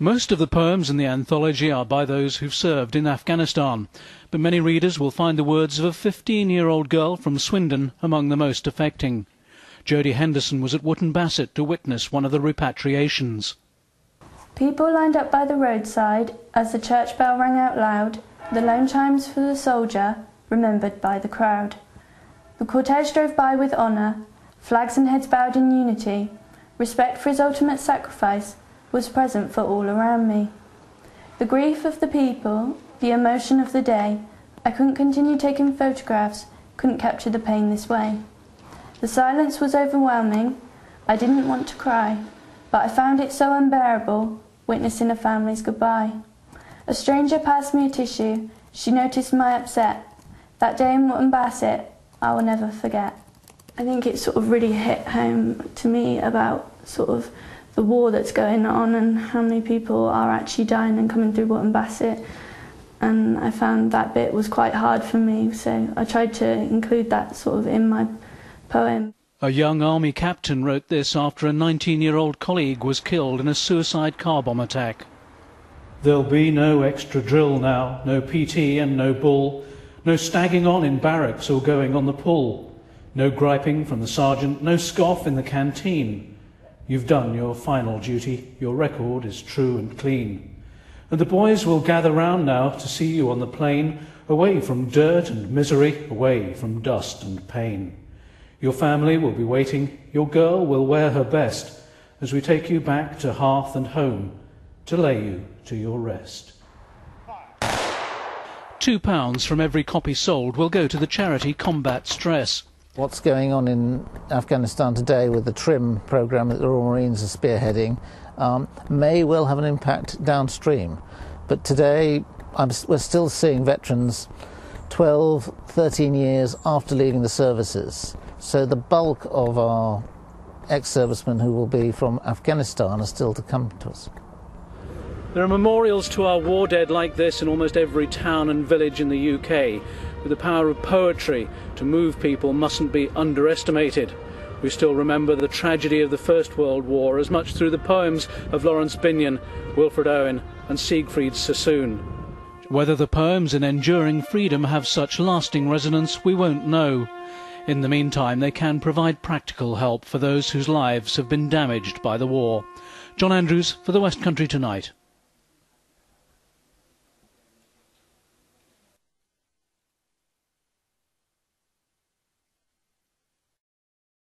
Most of the poems in the anthology are by those who've served in Afghanistan, but many readers will find the words of a 15-year-old girl from Swindon among the most affecting. Jodie Henderson was at Wootton Bassett to witness one of the repatriations. People lined up by the roadside as the church bell rang out loud, the lone chimes for the soldier, remembered by the crowd. The cortege drove by with honour, flags and heads bowed in unity. Respect for his ultimate sacrifice was present for all around me. The grief of the people, the emotion of the day, I couldn't continue taking photographs, couldn't capture the pain this way. The silence was overwhelming, I didn't want to cry, but I found it so unbearable, witnessing a family's goodbye. A stranger passed me a tissue, she noticed my upset. That day in Wootton Bassett, I will never forget. I think it sort of really hit home to me about sort of the war that's going on and how many people are actually dying and coming through Wootton Bassett. And I found that bit was quite hard for me, so I tried to include that sort of in my poem. A young army captain wrote this after a 19-year-old colleague was killed in a suicide car bomb attack. There'll be no extra drill now, no PT and no bull, no stagging on in barracks or going on the pull, no griping from the sergeant, no scoff in the canteen. You've done your final duty, your record is true and clean. And the boys will gather round now to see you on the plain, away from dirt and misery, away from dust and pain. Your family will be waiting, your girl will wear her best, as we take you back to hearth and home, to lay you to your rest. £2 from every copy sold will go to the charity Combat Stress. What's going on in Afghanistan today with the TRIM programme that the Royal Marines are spearheading may well have an impact downstream. But today we're still seeing veterans 12, 13 years after leaving the services. So the bulk of our ex-servicemen who will be from Afghanistan are still to come to us. There are memorials to our war dead like this in almost every town and village in the UK. But the power of poetry to move people mustn't be underestimated. We still remember the tragedy of the First World War as much through the poems of Lawrence Binyon, Wilfred Owen and Siegfried Sassoon. Whether the poems in Enduring Freedom have such lasting resonance, we won't know. In the meantime, they can provide practical help for those whose lives have been damaged by the war. John Andrews for the West Country Tonight.